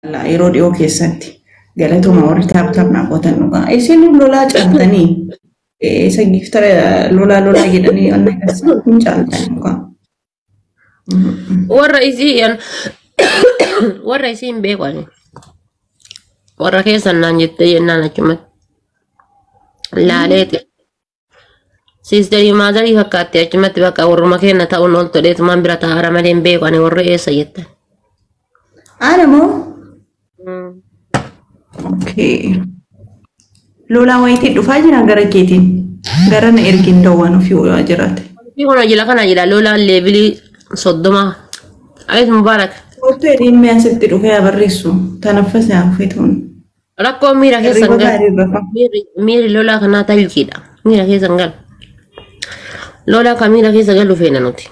La yeroo dhiyoo keessatti galatuma warri taaptaap naaqotan dhugaa. Isin lolaa caaltanii isa giftara lolaa jedhanii waan agarsiisan hin caaltanii dhugaa. Warra isiin beekani. Warra keessan naan jettee jennaan achumatti. Laaleeti. Siisterii maadarii fakkaatti achumatti bakka warruma kenna ta'uun ol todheetumaan bira taa'ara malee hin beekani warri eessa jettan. Anamoo? Okay. Lola wayitii dhufaa jira gara keetiin. Gara na ergin dawwan ofii waa jiraate. Kuna jila kana jila lola leebilii soddoma. Ayet Mubarak. Otoo edin mi'a sitti dhufee abarreessu. Tanaffasa hafeetuun. Rakkoo miira keessan gal. Miiri lola kanaa taljiidha. Miira keessan gal. Lola ka miira keessa galu feena nuti.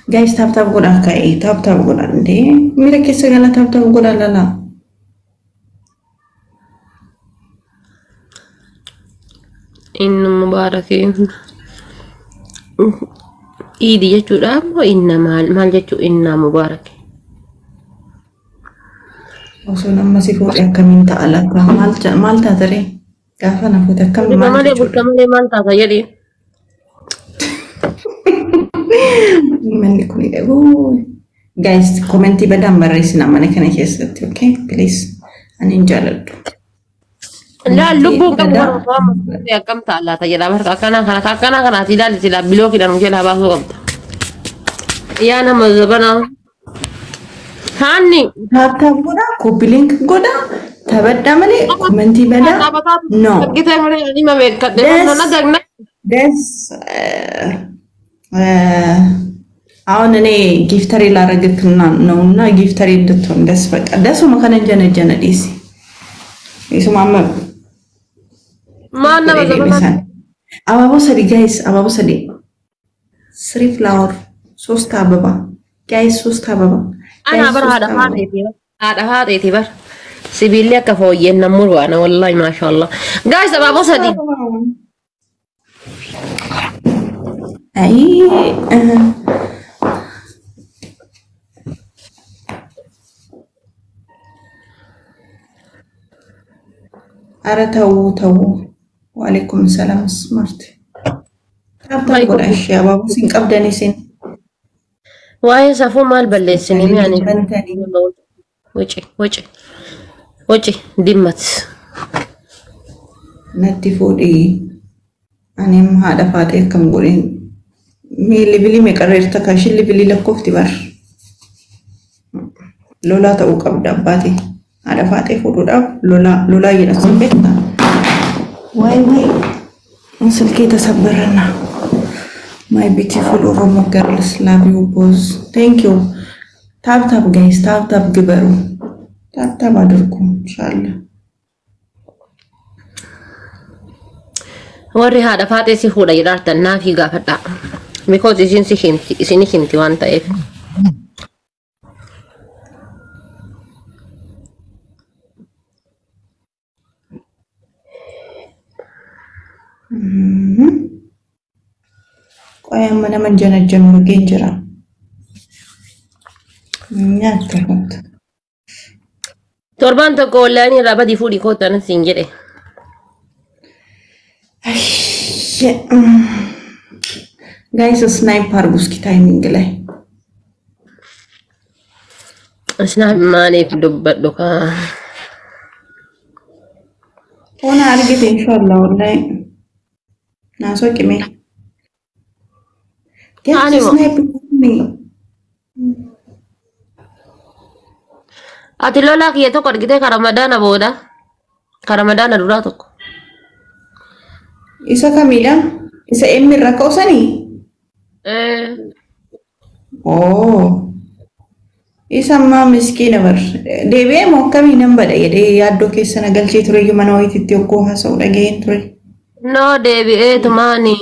Guys, tap godha kai, tap godha deh. Mira keessa gala tap godha lala. Inna Mubarakin. Idi jechuudha moo inna maal jechuu inna Mubarak. Osoo nama si fuudhee akkamiin ta'a laata maal taatare gaafa na fuute akkamiin maal jechuudha. Maal taata jedhee. Manni kun guys commenti badaan barreessina mana kana keessatti okay please ani hin jaaladhu. La lubbuun qabu warra akkam ta'a laata jedha barka akkana ilaali sila bilookiidhaan mujjala baasuu qabda. Yaa nama zabana. Hani tap godha copy link godha tabadda malee commenti badaa no. Kita malee ani ma beekadhe nana dagna. Des አሁን እኔ ጊፍተሪ ላረግክና ነውና ጊፍተሪ እንድትሆን ደስ በቃ ደሱ መከነ ጀነጀነ ዲሲ ይስማማ ማና በዘመና አባቦ ሰዲ ጋይስ አባቦ ሰዲ ስሪ ፍላወር ሶስት አበባ ጋይስ ሶስት አበባ አና በር አዳ ሀዴቲ በር ሲቢሊያ ከፎየን ነሙር ዋና ወላሂ ማሻአላህ ጋይስ አባቦ ሰዲ አይ أرى تو وعليكم السلام سمارت أبدا أقول أشياء بابا سين أبداني سين واي سافو مال بلسين يعني وجه دمت نتي فودي أنا ما هذا فاتح كم قولين ميلي بلي مكرر تكاشي اللي بلي لكوفتي بار لولا تاو كبدا باتي ada fatih fududab lola yana sambetta why usul kita sabarana my beautiful Oromo girls love you boss thank you tap guys tap gibaru tap adurku inshallah warri hada fatih si huda yirartan nafi gafada because isin hinti wanta if Kaya mana menjana-jana genjera. Nyata kot. Torban to ko lani raba di fudi ko tan singere. Guys, sniper buski timing gelai. Sniper mane dubbat doka. Ona argit inshallah wallahi. Naso kime. Ani sniper ni. Ati lola kiye to kod gite Ramadana boda. Ramadana dura to. Isa Kamila, isa Emir rakosani. Oh. Isa ma miskina bar. Dewe mo kami namba da yede yaddo kesana galchi ture yumana wayiti ko haso dagain ture. No dewe to mani.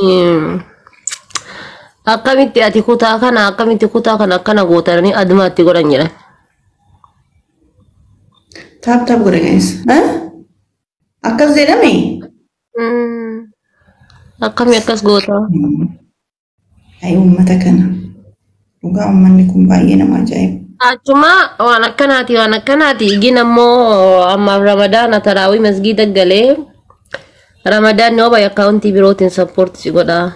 Akamitti ati kutaa kana kana gootarani adumatti godhan jedhan. Tap godha guys. Akkas jedhame. Akkami akkas goota. Ay ummata kana. Dhugaa uummanni kun baay'ee nama ajaa'iba. Achuma waan akkanaati gina immoo amma Ramadaan taraawii masgiida galee Ramadaan yoo baay'ee akkaawuntii birootiin sappoortii si godha.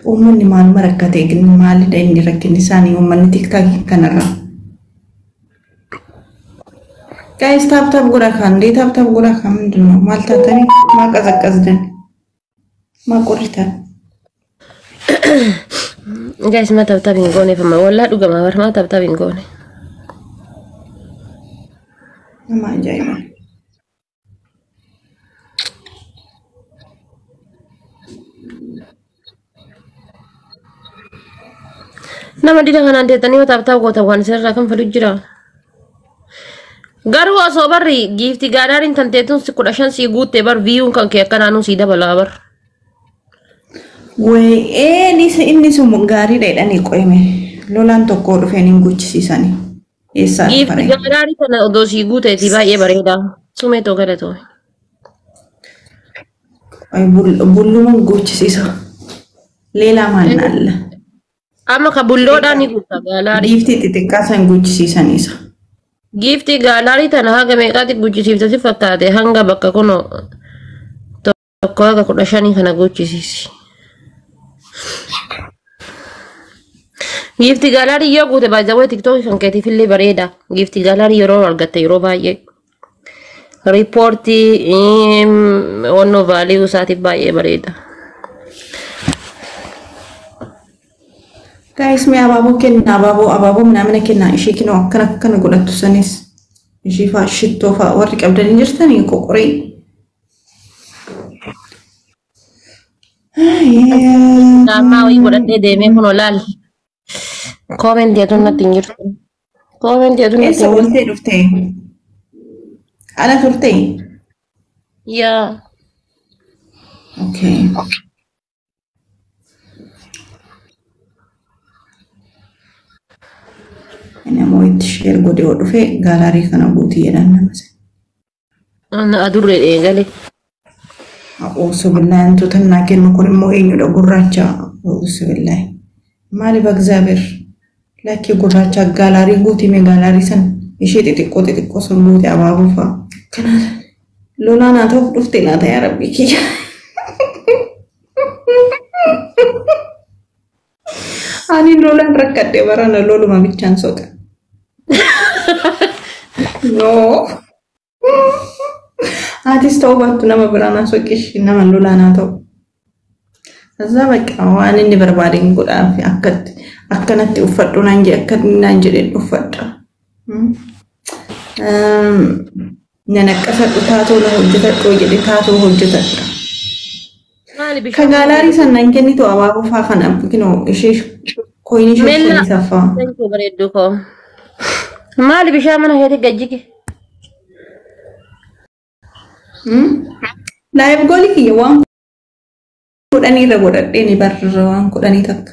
Uummanni maaluma rakkatee maalidha inni rakkinni isaanii uummanni tiktaakii kanarra. Guys, tap godha kan ምንድን ነው ማልታተኒ ማቀዘቀዝደን ማቆሪታን Guys, ma tap ingone fama walla duga ma bar ma tap ingone. Nama ajaiba. Nama dida kanan tetani ma tap gota wan serra kan fadu jira. Garu aso barri gifti gadarin tantetun si kudashan si gute bar view kan ke kananu si dabala bar. Wei inni sun gaariidha jedhanii qoyme lolaan tokko dhufeen hin guchisiisani. Eessaa Gifti gadarin tan odo si gute ti baay'ee bareeda. Sume to galato. Ay bulluma guchisiisa. Leelaa maal alla. Amma ka bulloodhaan ni gutta galaari. Gifti xixiqqaasan guchisiisaniisa. Gifti galaari tan haga meeqaatti guchisiiftati fakkaate hanga bakka kuno tokko haga 15 kana guchisiisi. Gifti galaari yoo guute baay'ee TikTok kan keetii fillee bareeda. Gifti galaari yeroo argatte yeroo baay'ee riipoortii onno vaaliyuu isaatiif baay'ee bareeda. Guys, me abaaboo kenna abaaboo ምናምን kenna ishee kinoo akkana godhattu sanis ishee faa shittoo faa warri qabdanii jirtanii qoqoree. Nama wii godhadhee deemee kun olaal. Comment jedhu natti hin jirtu. Comment jedhu natti Eessa oltee dhuftee? Ala turtee? Yaa. Okay. Namoo itti share godhee oo dhufee gaalaarii kana guutii jedhan namase. Adurree eegale. A'uusu billahi antoota naa kennu kun immoo eenyudha gurraacha. A'uusu billahi. Maali bagzaabeer? Lakkii gurraacha gaalaarii guutii mee gaalaarii san ishee xixiqqoo sun guutii abaaboo fa'a. Kana lolaa naa ta'uuf dhuftee laata yaa rabbii kiyya. Ani lolaan rakkadhee barana loluma bichaan soqa. No. Atis ta'uu baattu nama biraan soqish nama lolaanaa ta'u. Azaa bakka waan inni barbaadeen godhaaf akkanatti uffadhu naan jedhee uffadha. Nanaqqasadhu taatoo na hojjetadhu jedhe taatoo hojjetadha. Ka gaalaarii sannan kennitu abaaboo faa kana kinoo ishee koyinii shoshanii saffaa. Bareedduu koo. Maali bishaan mana keetti gajjige? Live goolii kiyya waan kudhanii irra godhadhee ni barra waan kudhanii takka.